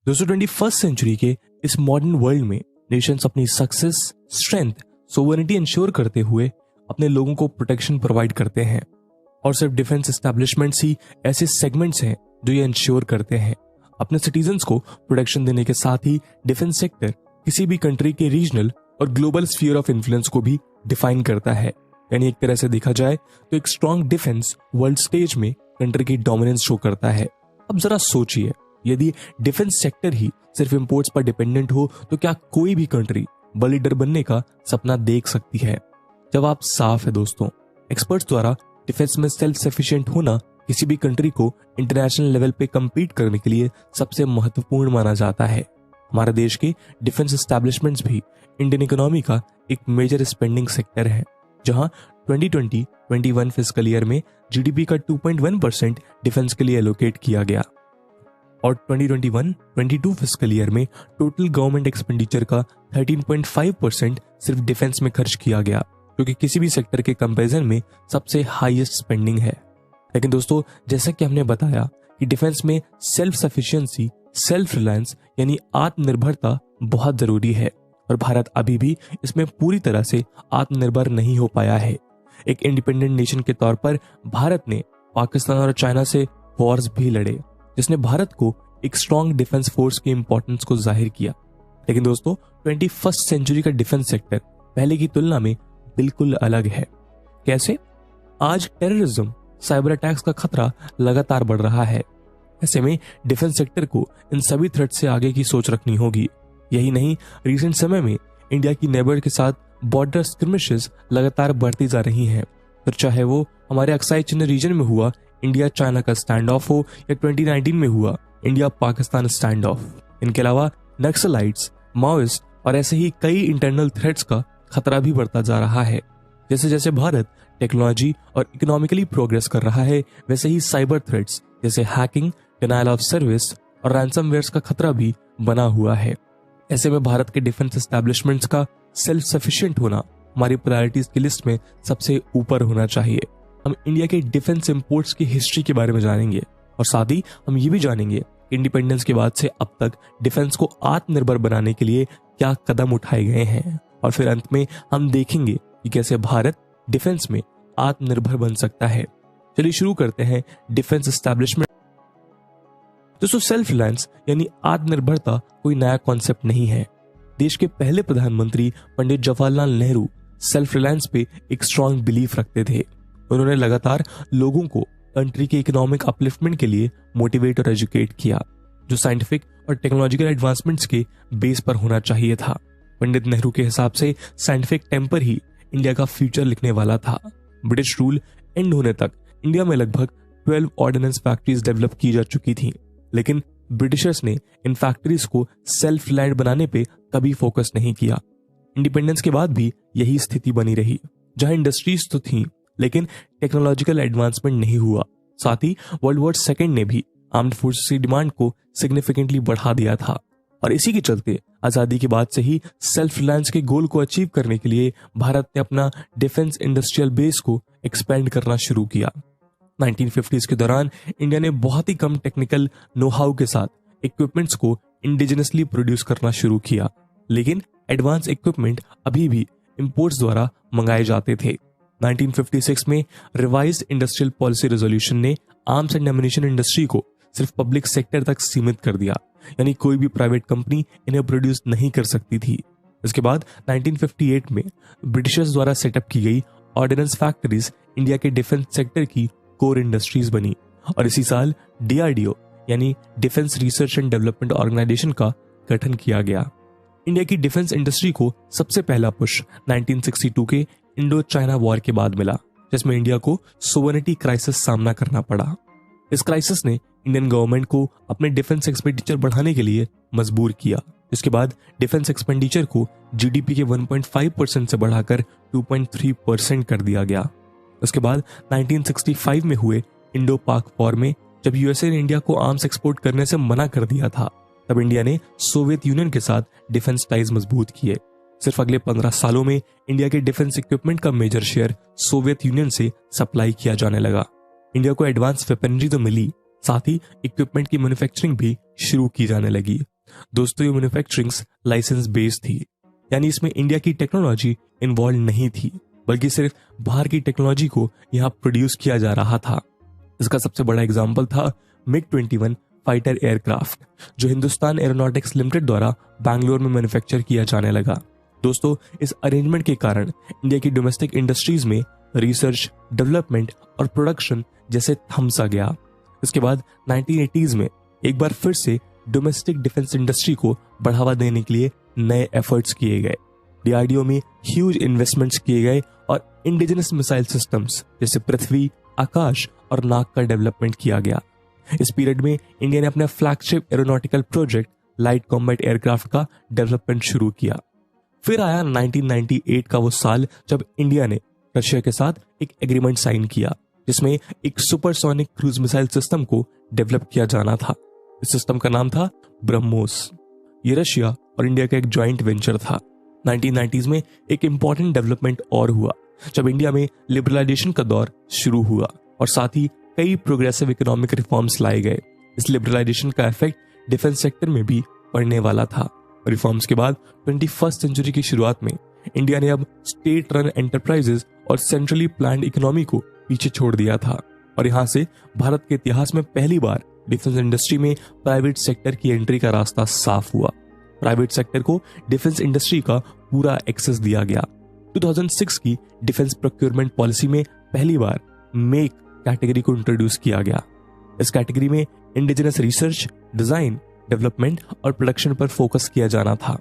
दोस्तों 21st century के इस मॉडर्न वर्ल्ड में नेशंस अपनी सक्सेस, स्ट्रेंथ, सोवरेनिटी इंश्योर करते हुए अपने लोगों को प्रोटेक्शन प्रोवाइड करते हैं। और सिर्फ डिफेंस एस्टैब्लिशमेंट्स ही ऐसे सेगमेंट्स हैं जो ये इंश्योर करते हैं। अपने सिटीजन्स को प्रोटेक्शन देने के साथ ही डिफेंस सेक्टर किसी भी कंट्री के रीजनल और ग्लोबल स्फीयर ऑफ इन्फ्लुएंस को भी डिफाइन करता है। यानी एक तरह से देखा जाए तो एक स्ट्रॉन्ग डिफेंस वर्ल्ड स्टेज में कंट्री की डोमिनेंस शो करता है। अब जरा सोचिए, यदि डिफेंस सेक्टर ही सिर्फ इंपोर्ट्स पर डिपेंडेंट हो तो क्या कोई भी कंट्री वर्ल्ड लीडर बनने का सपना देख सकती है? जवाब साफ है दोस्तों। एक्सपर्ट्स द्वारा डिफेंस में सेल्फ सफिशिएंट होना किसी भी कंट्री को इंटरनेशनल लेवल पे कम्पीट करने के लिए सबसे महत्वपूर्ण माना जाता है। हमारे देश के डिफेंस एस्टैब्लिशमेंट्स भी इंडियन इकोनॉमी का एक मेजर स्पेंडिंग सेक्टर है, जहां 2020-21 फिस्कल ईयर में जीडीपी का 2.1% डिफेंस के लिए एलोकेट किया गया और 2021-22 फिस्कल ईयर में टोटल गवर्नमेंट एक्सपेंडिचर का 13.5% सिर्फ डिफेंस में खर्च किया गया, जो कि किसी भी सेक्टर के कंपैरिजन में सबसे हाईएस्ट स्पेंडिंग है। लेकिन दोस्तों, जैसा कि हमने बताया कि डिफेंस में सेल्फ सफिशिएंसी, सेल्फ रिलायंस यानी आत्मनिर्भरता बहुत जरूरी है और भारत अभी भी इसमें पूरी तरह से आत्मनिर्भर नहीं हो पाया है। एक इंडिपेंडेंट नेशन के तौर पर भारत ने पाकिस्तान और चाइना से वॉर्स भी लड़े, जिसने भारत को एक स्ट्रॉन्ग डिफेंस फोर्स की इंपॉर्टेंस को जाहिर किया। लेकिन दोस्तों 21st सेंचुरी का डिफेंस सेक्टर पहले की तुलना में बिल्कुल अलग है। कैसे? आज टेररिज्म, साइबर अटैक्स का खतरा लगातार बढ़ रहा है। ऐसे में डिफेंस सेक्टर को इन सभी थ्रेट से आगे की सोच रखनी होगी। यही नहीं, रिसेंट समय में इंडिया की नेबर के साथ बॉर्डर स्क्रिमिशेस लगातार बढ़ती जा रही हैं। फिर चाहे वो हमारे अक्साई चिन्ह रीजन में हुआ इंडिया चाइना का स्टैंड ऑफ हो या 2019 में हुआ इंडिया पाकिस्तान स्टैंड ऑफ। इनके अलावा नक्सलाइट्स, माओइस्ट और ऐसे ही कई इंटरनल थ्रेट्स का खतरा भी बढ़ता जा रहा है। जैसे जैसे भारत टेक्नोलॉजी और इकोनॉमिकली प्रोग्रेस कर रहा है, वैसे ही साइबर थ्रेट्स जैसे हैकिंग, डिनायल ऑफ सर्विस और रैंसमवेयर्स का खतरा भी बना हुआ है। ऐसे में भारत के डिफेंस एस्टैब्लिशमेंट्स का सेल्फ सफिशिएंट होना हमारी प्रायोरिटीज की लिस्ट में सबसे ऊपर होना चाहिए। हम इंडिया के डिफेंस इंपोर्ट्स की हिस्ट्री के बारे में जानेंगे और साथ ही हम ये भी जानेंगे कि इंडिपेंडेंस के बाद से अब तक डिफेंस को आत्मनिर्भर बनाने के लिए क्या कदम उठाए गए हैं। और फिर अंत में हम देखेंगे कि कैसे भारत डिफेंस में आत्मनिर्भर बन सकता है। चलिए शुरू करते हैं डिफेंस एस्टैब्लिशमेंट। दोस्तों सेल्फ रिलायंस यानी आत्मनिर्भरता कोई नया कॉन्सेप्ट नहीं है। देश के पहले प्रधानमंत्री पंडित जवाहरलाल नेहरू सेल्फ रिलायंस पे एक स्ट्रॉन्ग बिलीफ रखते थे। उन्होंने लगातार लोगों को कंट्री के इकोनॉमिक अपलिफ्टमेंट के लिए मोटिवेट और एजुकेट किया, जो साइंटिफिक और टेक्नोलॉजिकल एडवांसमेंट्स के बेस पर होना चाहिए था। पंडित नेहरू के हिसाब से साइंटिफिक टेम्पर ही इंडिया का फ्यूचर लिखने वाला था। ब्रिटिश रूल एंड होने तक इंडिया में लगभग 12 ऑर्डिनेंस फैक्ट्रीज डेवलप की जा चुकी थी, लेकिन ब्रिटिशर्स ने इन फैक्ट्रीज को सेल्फ रिलायंट बनाने पे कभी फोकस नहीं किया। इंडिपेंडेंस के बाद भी यही स्थिति बनी रही, जहां इंडस्ट्रीज तो थी लेकिन टेक्नोलॉजिकल एडवांसमेंट नहीं हुआ। साथ ही वर्ल्ड वॉर सेकेंड ने भी आर्म्ड फोर्सेस की डिमांड को सिग्निफिकेंटली बढ़ा दिया था और इसी के चलते आजादी के बाद से ही सेल्फ रिलायंस के गोल को अचीव करने के लिए भारत ने अपना डिफेंस इंडस्ट्रियल बेस को एक्सपेंड करना शुरू किया। 1950s के दौरान इंडिया ने बहुत ही कम टेक्निकल नो हाउ के साथ इक्विपमेंट्स को इंडिजिनसली प्रोड्यूस करना शुरू किया, लेकिन एडवांस इक्विपमेंट अभी भी इंपोर्ट्स द्वारा मंगाए जाते थे। 1956 में रिवाइज्ड इंडस्ट्रियल पॉलिसी रेजोल्यूशन ने आर्म्स एंड एम्युनिशन इंडस्ट्री को सिर्फ पब्लिक सेक्टर तक सीमित कर दिया, यानी कोई भी प्राइवेट कंपनी इन्हें प्रोड्यूस नहीं कर सकती थी। इसके बाद 1958 में ब्रिटिशर्स द्वारा सेटअप की गई ऑर्डिनेंस फैक्ट्रीज इंडिया के डिफेंस सेक्टर की कोर इंडस्ट्रीज बनी और इसी साल डीआरडीओ यानी defence research and development organisation का गठन किया गया। इंडिया की डिफेंस इंडस्ट्री को सबसे पहला पुश 1962 के इंडो चाइना वॉर के बाद मिला, जिसमें इंडिया को सोवरेनिटी क्राइसिस सामना करना पड़ा। इस क्राइसिस ने इंडियन गवर्नमेंट को अपने डिफेंस एक्सपेंडिचर बढ़ाने के लिए मजबूर किया। इसके बाद डिफेंस एक्सपेंडिचर को जीडीपी के 1.5% से बढ़ाकर 2.3% कर दिया गया। उसके बाद 1965 में हुए इंडो पाक वॉर में जब यूएसए ने इंडिया को आर्म्स एक्सपोर्ट करने से मना कर दिया था, तब इंडिया ने सोवियत यूनियन के साथ डिफेंस टाइज मजबूत किए। सिर्फ अगले 15 सालों में इंडिया के डिफेंस इक्विपमेंट का मेजर शेयर सोवियत यूनियन से सप्लाई किया जाने लगा। इंडिया को एडवांस वेपनरी तो मिली, साथ ही इक्विपमेंट की मैन्युफैक्चरिंग भी शुरू की जाने लगी दोस्तों ये मैन्युफैक्चरिंग लाइसेंस बेस्ड थी, यानी इसमें इंडिया की टेक्नोलॉजी इन्वॉल्व नहीं थी, बल्कि सिर्फ बाहर की टेक्नोलॉजी को यहाँ प्रोड्यूस किया जा रहा था। इसका सबसे बड़ा एग्जाम्पल था MiG-21 फाइटर एयरक्राफ्ट, जो हिंदुस्तान एरोनॉटिक्स लिमिटेड द्वारा बैंगलोर में मैन्युफैक्चर किया जाने लगा। दोस्तों इस अरेंजमेंट के कारण इंडिया की डोमेस्टिक इंडस्ट्रीज में रिसर्च, डेवलपमेंट और प्रोडक्शन जैसे थम सा गया। इसके बाद 1980s में एक बार फिर से डोमेस्टिक डिफेंस इंडस्ट्री को बढ़ावा देने के लिए नए एफर्ट्स किए गए। DRDO में ह्यूज इन्वेस्टमेंट्स किए गए और इंडिजिनस मिसाइल सिस्टम्स जैसे पृथ्वी, आकाश और नाग का डेवलपमेंट किया गया। इस पीरियड में इंडिया ने अपना flagship aeronautical project light combat aircraft का डेवलपमेंट शुरू किया। फिर आया 1998 का वो साल जब इंडिया ने रशिया के साथ एक एग्रीमेंट साइन किया, जिसमें एक सुपरसोनिक क्रूज मिसाइल सिस्टम को डेवलप किया जाना था। इस सिस्टम का नाम था ब्रह्मोस। ये रशिया और इंडिया का एक जॉइंट वेंचर था। 1990s में एक इंपॉर्टेंट डेवलपमेंट और हुआ जब इंडिया में लिबरलाइजेशन का दौर शुरू हुआ और साथ ही कई प्रोग्रेसिव इकोनॉमिक रिफॉर्म्स लाए गए। इस लिबरलाइजेशन का इफेक्ट डिफेंस सेक्टर में भी पड़ने वाला था। रिफॉर्म्स के बाद 21st सेंचुरी की शुरुआत में इंडिया ने अब स्टेट रन एंटरप्राइजेस और सेंट्रली प्लान्ड इकोनॉमी को पीछे छोड़ दिया था और यहां से भारत के इतिहास में पहली बार डिफेंस इंडस्ट्री में प्राइवेट सेक्टर की एंट्री का रास्ता साफ हुआ। प्राइवेट सेक्टर को डिफेंस इंडस्ट्री का पूरा एक्सेस दिया गया। 2006 की डिफेंस प्रोक्योरमेंट पॉलिसी में पहली बार मेक कैटेगरी को इंट्रोड्यूस किया गया। इस कैटेगरी में इंडिजिनस रिसर्च, डिजाइन, डेवलपमेंट और प्रोडक्शन पर फोकस किया जाना था।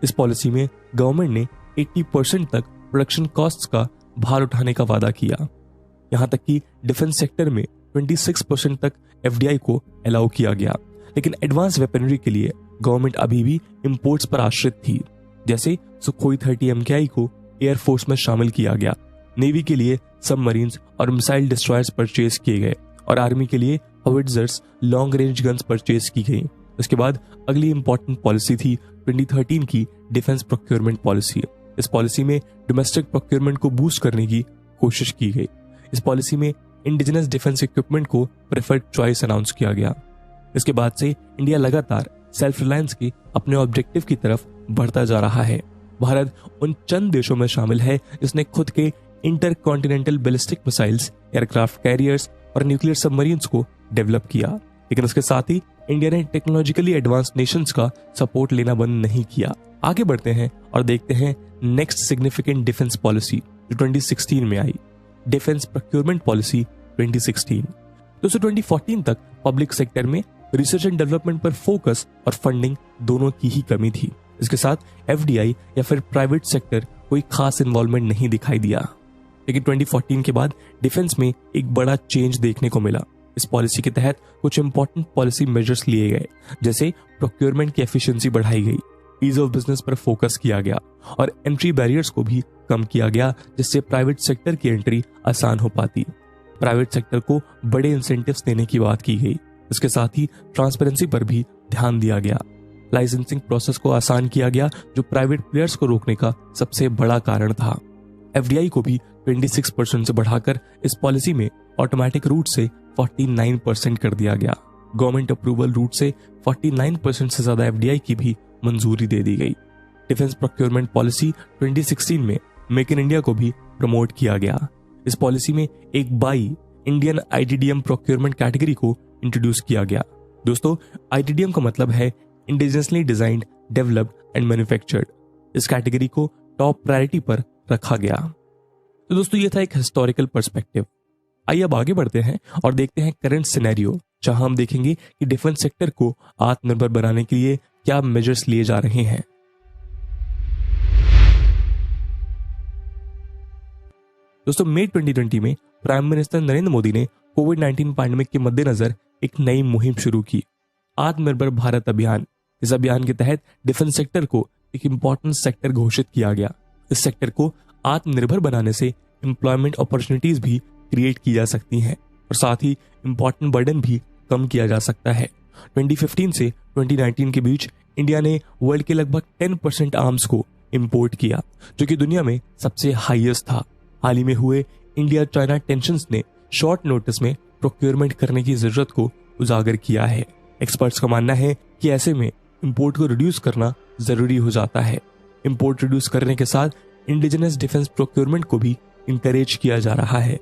इस पॉलिसी में गवर्नमेंट ने 80% तक प्रोडक्शन कॉस्ट्स का भार उठाने का वादा किया। यहां तक कि डिफेंस सेक्टर में 26% तक FDI को अलाउ किया गया। लेकिन एडवांस वेपनरी के लिए गवर्नमेंट अभी भी इंपोर्ट्स पर आश्रित थी। जैसे सुखोई 30 MKI को एयरफोर्स में शामिल किया गया, नेवी के लिए सबमरीन्स और मिसाइल डिस्ट्रॉयर्स परचेज किए गए और आर्मी के लिए हॉविट्जर्स, लॉन्ग रेंज गन्स परचेज की गई। इसके बाद अगली इंपॉर्टेंट पॉलिसी थी 2013 की डिफेंस प्रोक्योरमेंट पॉलिसी। इस पॉलिसी में डोमेस्टिक प्रोक्योरमेंट को बूस्ट करने की कोशिश की गई। इस पॉलिसी में इंडिजिनस डिफेंस इक्विपमेंट को प्रेफर्ड चॉइस अनाउंस किया गया। इसके बाद से इंडिया लगातार सेल्फ रिलायंस के अपने ऑब्जेक्टिव की तरफ बढ़ता जा रहा है। भारत उन चंद देशों में शामिल है जिसने खुद के intercontinental ballistic missiles, aircraft carriers और न्यूक्लियर सबमरीन्स को डेवलप किया। लेकिन उसके साथ ही इंडिया ने टेक्नोलॉजिकली एडवांस नेशंस का सपोर्ट लेना बंद नहीं किया। आगे बढ़ते हैं और देखते हैं नेक्स्ट सिग्निफिकेंट डिफेंस पॉलिसी जो 2016 में आई, डिफेंस प्रोक्योरमेंट पॉलिसी 2016। दोस्तों 2014 तक पब्लिक सेक्टर में रिसर्च एंड डेवलपमेंट पर फोकस और फंडिंग दोनों की ही कमी थी। इसके साथ FDI या फिर प्राइवेट सेक्टर कोई खास इन्वॉल्वमेंट नहीं दिखाई दिया। लेकिन 2014 के बाद डिफेंस में एक बड़ा चेंज देखने को मिला। इस पॉलिसी के तहत कुछ इंपॉर्टेंट पॉलिसी मेजर्स लिए गए, जैसे प्रोक्योरमेंट की एफिशिएंसी बढ़ाई गई, ईज ऑफ बिजनेस पर फोकस किया गया और एंट्री बैरियर्स को भी कम किया गया, जिससे प्राइवेट सेक्टर की एंट्री आसान हो पाती। प्राइवेट सेक्टर को बड़े इंसेंटिव्स देने की बात की गई। इसके साथ ही ट्रांसपेरेंसी पर भी ध्यान दिया गया। लाइसेंसिंग प्रोसेस को आसान किया गया, जो प्राइवेट प्लेयर्स को रोकने का सबसे बड़ा कारण था। FDI को भी 26% से बढ़ाकर इस पॉलिसी में ऑटोमेटिक रूट से 49% कर दिया गया। गवर्नमेंट अप्रूवल रूट से 49% से ज्यादा FDI की भी मंजूरी दे दी गई। डिफेंस प्रोक्योरमेंट पॉलिसी 2016 में मेक इन इंडिया को भी प्रमोट किया गया। इस पॉलिसी में एक by Indian ITDM procurement category को इंट्रोड्यूस किया गया। दोस्तों ITDM का मतलब है indigenously designed, developed and manufactured. इस कैटेगरी को टॉप प्रायोरिटी पर रखा गया। तो दोस्तों ये था एक हिस्टोरिकल पर्सपेक्टिव। आइए अब आगे बढ़ते हैं और देखते हैं करंट सिनेरियो, जहां हम देखेंगे कि डिफेंस सेक्टर को आत्मनिर्भर बनाने के लिए क्या मेजर्स लिए जा रहे हैं। दोस्तों मई 2020 में प्राइम मिनिस्टर नरेंद्र मोदी ने कोविड-19 पैंडेमिक के मद्देनजर एक नई मुहिम शुरू की, आत्मनिर्भर भारत अभियान। इस अभियान के तहत डिफेंस सेक्टर को एक इंपॉर्टेंट सेक्टर घोषित किया गया। इस सेक्टर को आत्मनिर्भर बनाने से एम्प्लॉयमेंट अपॉर्चुनिटीज भी क्रिएट की जा सकती हैं और साथ ही इंपॉर्टेंट बर्डन भी कम किया जा सकता है। 2015 से 2019 के बीच इंडिया ने वर्ल्ड के लगभग 10% आर्म्स को इंपोर्ट किया, जो कि दुनिया में सबसे हाईएस्ट था। हाल ही में हुए इंडिया चाइना टेंशंस ने शॉर्ट नोटिस में प्रोक्योरमेंट करने की जरूरत को उजागर किया है। एक्सपर्ट्स का मानना है कि ऐसे में इंपोर्ट को रिड्यूस करना जरूरी हो जाता है। इंपोर्ट रिड्यूस करने के साथ इंडिजिनस डिफेंस प्रोक्योरमेंट को भी इंकरेज किया जा रहा है।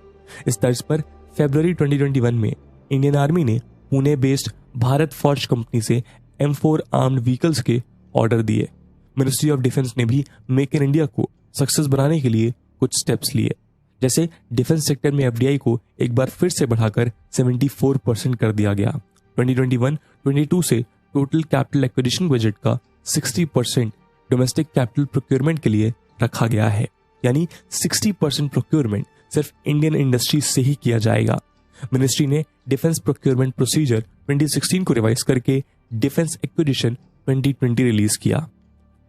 इस तर्ज पर फरवरी 2021 में इंडियन आर्मी ने Pune based Bharat forge company से M4 आर्म्ड व्हीकल्स के ऑर्डर दिए। मिनिस्ट्री ऑफ डिफेंस ने भी मेक इन इंडिया को सक्सेस बनाने के लिए कुछ स्टेप्स लिए, जैसे डिफेंस सेक्टर में FDI को एक बार फिर से बढ़ाकर 74% कर दिया गया। 2021-22 से टोटल कैपिटल एक्विजिशन बजट का 60% डोमेस्टिक कैपिटल प्रोक्योरमेंट के लिए रखा गया है, यानी 60% प्रोक्योरमेंट सिर्फ इंडियन इंडस्ट्री से ही किया जाएगा। मिनिस्ट्री ने डिफेंस प्रोक्योरमेंट प्रोसीजर 2016 को रिवाइज करके डिफेंस एक्विजिशन 2020 रिलीज किया।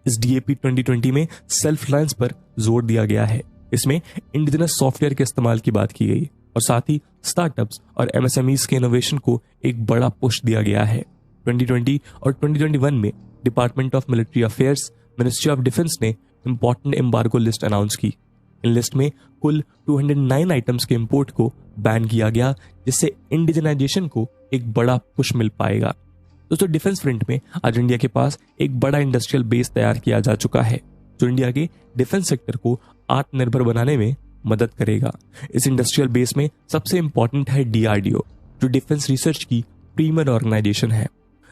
इस DAP 2020 में सेल्फ रिलायंस पर जोर दिया गया है। इसमें इंडिजिनस सॉफ्टवेयर के इस्तेमाल की बात की गई और साथ ही स्टार्टअप्स और MSMEs के इनोवेशन को एक बड़ा पुश दिया गया है। 2020 और 2021 में department of military affairs, ministry of defence ने इंपॉर्टेंट एम्बार्गो लिस्ट अनाउंस की। इन लिस्ट में कुल 209 आइटम्स के इंपोर्ट को बैन किया गया, जिससे इंडिजिनाइजेशन को एक बड़ा पुश मिल पाएगा। दोस्तों, डिफेंस फ्रंट में आज इंडिया के पास एक बड़ा इंडस्ट्रियल बेस तैयार किया जा चुका है, जो इंडिया के डिफेंस सेक्टर को आत्मनिर्भर बनाने में मदद करेगा। इस इंडस्ट्रियल बेस में सबसे इंपॉर्टेंट है DRDO, जो डिफेंस रिसर्च की प्रीमियर ऑर्गेनाइजेशन है।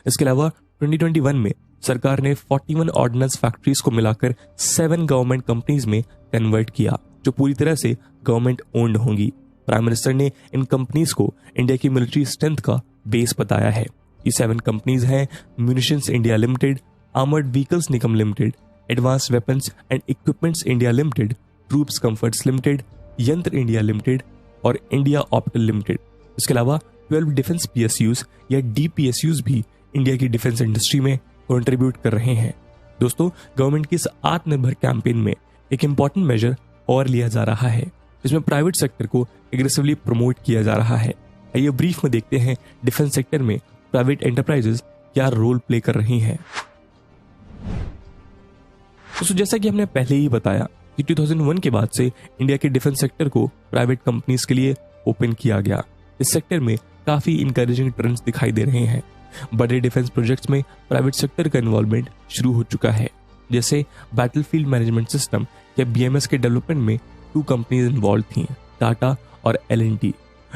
इसके अलावा 2021 में सरकार ने 41 ऑर्डिनेंस फैक्ट्रीज को मिलाकर 7 गवर्नमेंट कंपनीज में कन्वर्ट किया, जो पूरी तरह से गवर्नमेंट ओन्ड होंगी। प्राइम मिनिस्टर ने इन कंपनीज को इंडिया की मिलिट्री स्ट्रेंथ का बेस बताया है। ये 7 कंपनीज हैं munitions India limited, armoured vehicles Nigam limited, advance weapons and equipments India limited, troops comforts limited, यंत्र इंडिया लिमिटेड और इंडिया ऑप्टल लिमिटेड। इसके अलावा 12 डिफेंस PSUs या DPSUs भी इंडिया की डिफेंस इंडस्ट्री में कंट्रीब्यूट कर रहे हैं। दोस्तों, गवर्नमेंट की इस आत्मनिर्भर कैंपेन में एक इंपॉर्टेंट मेजर और लिया जा रहा है, जिसमें प्राइवेट सेक्टर को एग्रेसिवली प्रमोट किया जा रहा है। आइए ब्रीफ में देखते हैं डिफेंस सेक्टर में प्राइवेट एंटरप्राइजेस क्या रोल प्ले कर रही हैं। दोस्तों, जैसा कि हमने पहले ही बताया कि 2001 के बाद से इंडिया के डिफेंस सेक्टर को प्राइवेट कंपनीज के लिए ओपन किया गया। इस सेक्टर में काफी इंकरेजिंग ट्रेंड्स दिखाई दे रहे हैं। बड़े डिफेंस प्रोजेक्ट्स में प्राइवेट सेक्टर का इन्वॉल्वमेंट शुरू हो चुका है, जैसे बैटलफील्ड मैनेजमेंट सिस्टम या BMS के डेवलपमेंट में 2 कंपनीज इन्वॉल्व थी, टाटा और L&T।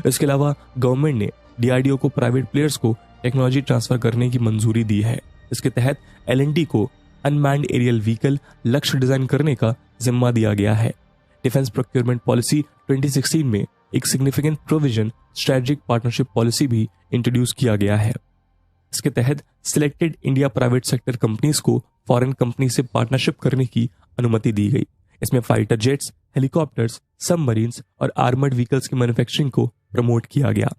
इसके अलावा गवर्नमेंट ने DRDO को प्राइवेट प्लेयर्स को टेक्नोलॉजी ट्रांसफर करने की मंजूरी दी है। इसके तहत L&T को अनमैन्ड एरियल व्हीकल लक्ष्य डिजाइन करने का जिम्मा दिया गया है। डिफेंस प्रोक्योरमेंट पॉलिसी 2016 में एक significant provision strategic partnership policy भी इंट्रोड्यूस किया गया है। इसके तहत selected India private sector companies को फॉरेन कंपनी से पार्टनरशिप करने की अनुमति दी गई। इसमें फाइटर जेट्स, हेलीकॉप्टर्स, सबमरीन्स और आर्मर्ड व्हीकल्स की मैन्युफैक्चरिंग को प्रमोट किया गया।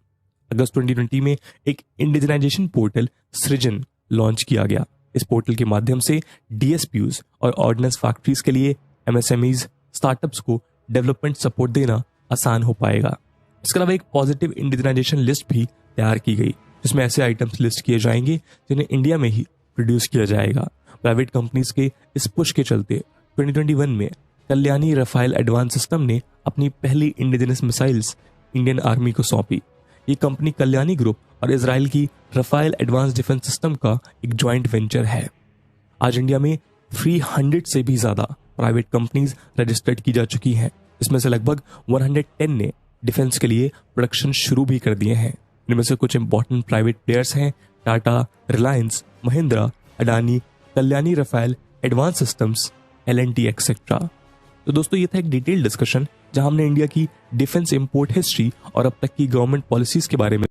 अगस्त 2020 में एक इंडिजिनाइजेशन पोर्टल सृजन लॉन्च किया गया। इस पोर्टल के माध्यम से DSPUs और ऑर्डिनेंस फैक्ट्रीज के लिए MSMEs, स्टार्टअप्स को डेवलपमेंट सपोर्ट देना आसान हो पाएगा। इसके अलावा एक पॉजिटिव इंडिजिनाइजेशन लिस्ट भी तैयार की गई, जिसमें ऐसे आइटम्स लिस्ट किए जाएंगे जिन्हें इंडिया में ही प्रोड्यूस किया जाएगा। प्राइवेट कंपनीज के इस पुश के चलते 2021 में कल्याणी रफाइल एडवांस सिस्टम ने अपनी पहली इंडिजिनस मिसाइल्स इंडियन आर्मी को सौंपी। ये कंपनी कल्याणी ग्रुप और इजराइल की रफाइल एडवांस डिफेंस सिस्टम का एक ज्वाइंट वेंचर है। आज इंडिया में 300 से भी ज्यादा प्राइवेट कंपनीज रजिस्टर्ड की जा चुकी हैं। इसमें से लगभग 110 ने डिफेंस के लिए प्रोडक्शन शुरू भी कर दिए हैं। इनमें से कुछ इंपॉर्टेंट प्राइवेट प्लेयर्स हैं Tata, Reliance, Mahindra, Adani, Kalyani Rafale advance systems, L&T etcetera. तो दोस्तों, ये था एक डिटेल डिस्कशन जहां हमने इंडिया की डिफेंस इंपोर्ट हिस्ट्री और अब तक की गवर्नमेंट पॉलिसीज के बारे में